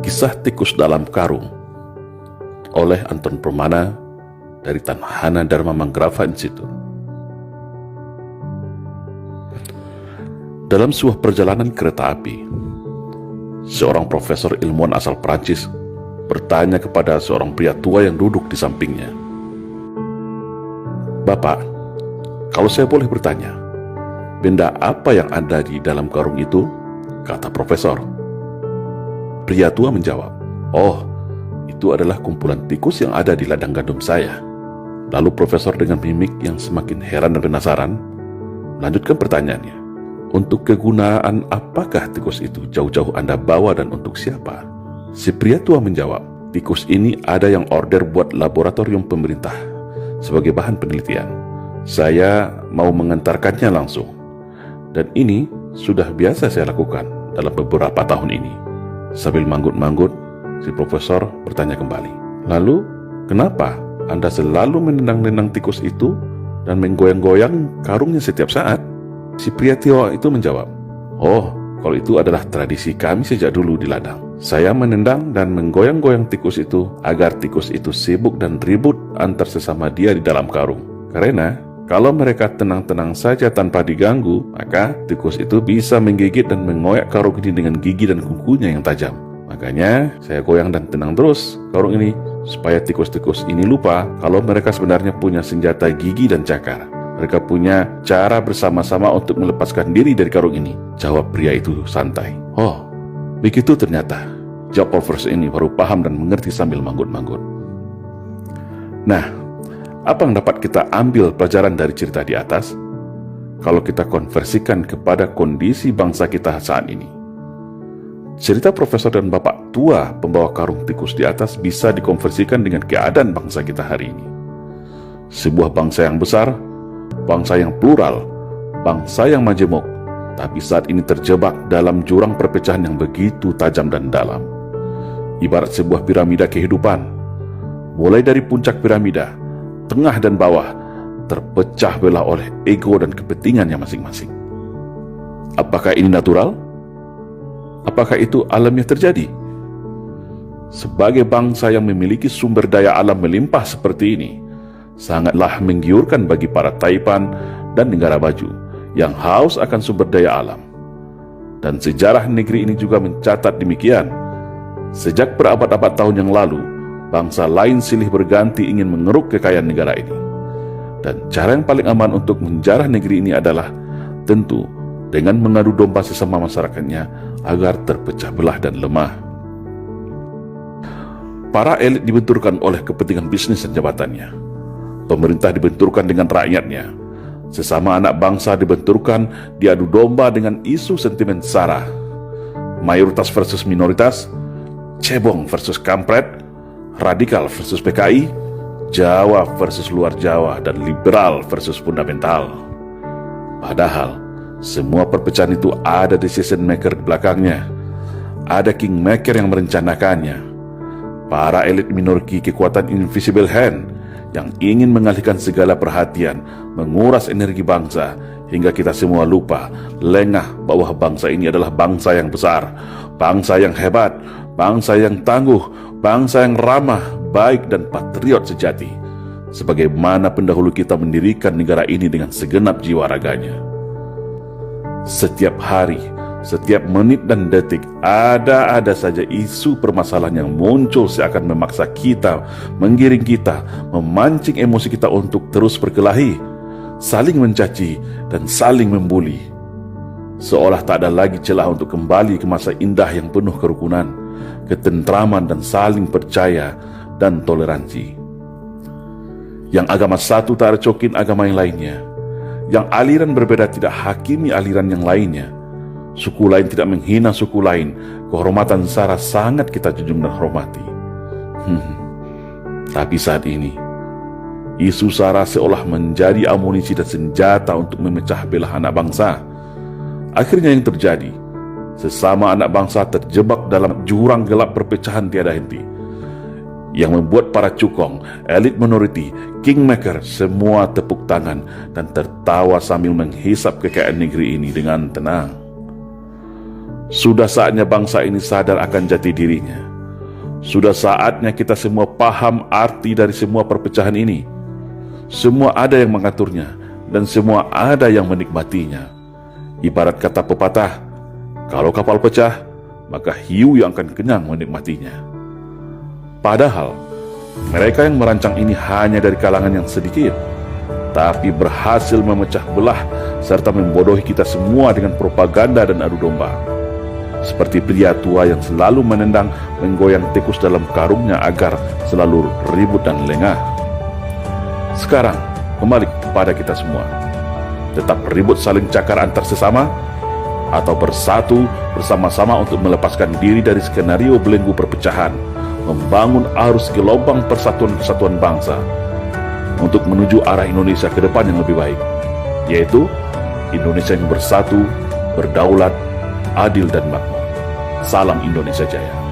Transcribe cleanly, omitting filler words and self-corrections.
Kisah Tikus Dalam Karung oleh Anton Permana dari Tanhana Dharma Manggrava Institute. Dalam sebuah perjalanan kereta api, seorang profesor ilmuwan asal Prancis bertanya kepada seorang pria tua yang duduk di sampingnya, "Bapak, kalau saya boleh bertanya, benda apa yang ada di dalam karung itu?" kata profesor. Pria tua menjawab, "Oh, itu adalah kumpulan tikus yang ada di ladang gandum saya." Lalu profesor dengan mimik yang semakin heran dan penasaran melanjutkan pertanyaannya, "Untuk kegunaan apakah tikus itu jauh-jauh Anda bawa dan untuk siapa?" Si pria tua menjawab, "Tikus ini ada yang order buat laboratorium pemerintah sebagai bahan penelitian. Saya mau mengantarkannya langsung. Dan ini sudah biasa saya lakukan dalam beberapa tahun ini." Sambil manggut-manggut, si profesor bertanya kembali, "Lalu, kenapa Anda selalu menendang-nendang tikus itu dan menggoyang-goyang karungnya setiap saat?" Si pria tua itu menjawab, "Oh, kalau itu adalah tradisi kami sejak dulu di ladang. Saya menendang dan menggoyang-goyang tikus itu agar tikus itu sibuk dan ribut antar sesama dia di dalam karung. Karena kalau mereka tenang-tenang saja tanpa diganggu, maka tikus itu bisa menggigit dan mengoyak karung ini dengan gigi dan kukunya yang tajam. Makanya saya goyang dan tenang terus karung ini supaya tikus-tikus ini lupa kalau mereka sebenarnya punya senjata gigi dan cakar. Mereka punya cara bersama-sama untuk melepaskan diri dari karung ini," jawab pria itu santai. "Oh, begitu ternyata," jawab profesor ini baru paham dan mengerti sambil manggut-manggut. Nah, apa yang dapat kita ambil pelajaran dari cerita di atas kalau kita konversikan kepada kondisi bangsa kita saat ini? Cerita profesor dan bapak tua pembawa karung tikus di atas bisa dikonversikan dengan keadaan bangsa kita hari ini. Sebuah bangsa yang besar, bangsa yang plural, bangsa yang majemuk, tapi saat ini terjebak dalam jurang perpecahan yang begitu tajam dan dalam. Ibarat sebuah piramida kehidupan, mulai dari puncak piramida, tengah dan bawah terpecah belah oleh ego dan kepentingannya masing-masing. Apakah ini natural? Apakah itu alamiah terjadi? Sebagai bangsa yang memiliki sumber daya alam melimpah seperti ini, sangatlah menggiurkan bagi para taipan dan negara maju yang haus akan sumber daya alam. Dan sejarah negeri ini juga mencatat demikian. Sejak berabad-abad tahun yang lalu, bangsa lain silih berganti ingin mengeruk kekayaan negara ini. Dan cara yang paling aman untuk menjarah negeri ini adalah tentu dengan mengadu domba sesama masyarakatnya agar terpecah belah dan lemah. Para elit dibenturkan oleh kepentingan bisnis dan jabatannya. Pemerintah dibenturkan dengan rakyatnya. Sesama anak bangsa dibenturkan diadu domba dengan isu sentimen sara. Mayoritas versus minoritas, cebong versus kampret, radikal versus PKI, Jawa versus luar Jawa, dan liberal versus fundamental. Padahal semua perpecahan itu ada decision maker di belakangnya. Ada kingmaker yang merencanakannya. Para elit memiliki kekuatan invisible hand yang ingin mengalihkan segala perhatian, menguras energi bangsa, hingga kita semua lupa, lengah bahwa bangsa ini adalah bangsa yang besar, bangsa yang hebat, bangsa yang tangguh, bangsa yang ramah, baik dan patriot sejati, sebagaimana pendahulu kita mendirikan negara ini dengan segenap jiwa raganya. Setiap hari, setiap menit dan detik, ada saja isu permasalahan yang muncul seakan memaksa kita, menggiring kita, memancing emosi kita untuk terus berkelahi, saling mencaci, dan saling membuli. Seolah tak ada lagi celah untuk kembali ke masa indah yang penuh kerukunan, ketentraman, dan saling percaya dan toleransi. Yang agama satu tak recokin agama yang lainnya. Yang aliran berbeda tidak hakimi aliran yang lainnya. Suku lain tidak menghina suku lain. Kehormatan sara sangat kita junjung dan hormati. Tapi saat ini, isu sara seolah menjadi amunisi dan senjata untuk memecah belah anak bangsa. Akhirnya yang terjadi, sesama anak bangsa terjebak dalam jurang gelap perpecahan tiada henti, yang membuat para cukong, elit minoriti, kingmaker semua tepuk tangan dan tertawa sambil menghisap kekayaan negeri ini dengan tenang. Sudah saatnya bangsa ini sadar akan jati dirinya. Sudah saatnya kita semua paham arti dari semua perpecahan ini. Semua ada yang mengaturnya, dan semua ada yang menikmatinya. Ibarat kata pepatah, kalau kapal pecah, maka hiu yang akan kenyang menikmatinya. Padahal, mereka yang merancang ini hanya dari kalangan yang sedikit, tapi berhasil memecah belah serta membodohi kita semua dengan propaganda dan adu domba. Seperti pria tua yang selalu menendang menggoyang tikus dalam karungnya agar selalu ribut dan lengah. Sekarang, kembali kepada kita semua. Tetap ribut saling cakar antar sesama, atau bersatu bersama-sama untuk melepaskan diri dari skenario belenggu perpecahan, membangun arus gelombang persatuan kesatuan bangsa untuk menuju arah Indonesia ke depan yang lebih baik, yaitu Indonesia yang bersatu, berdaulat, adil dan makmur. Salam Indonesia Jaya.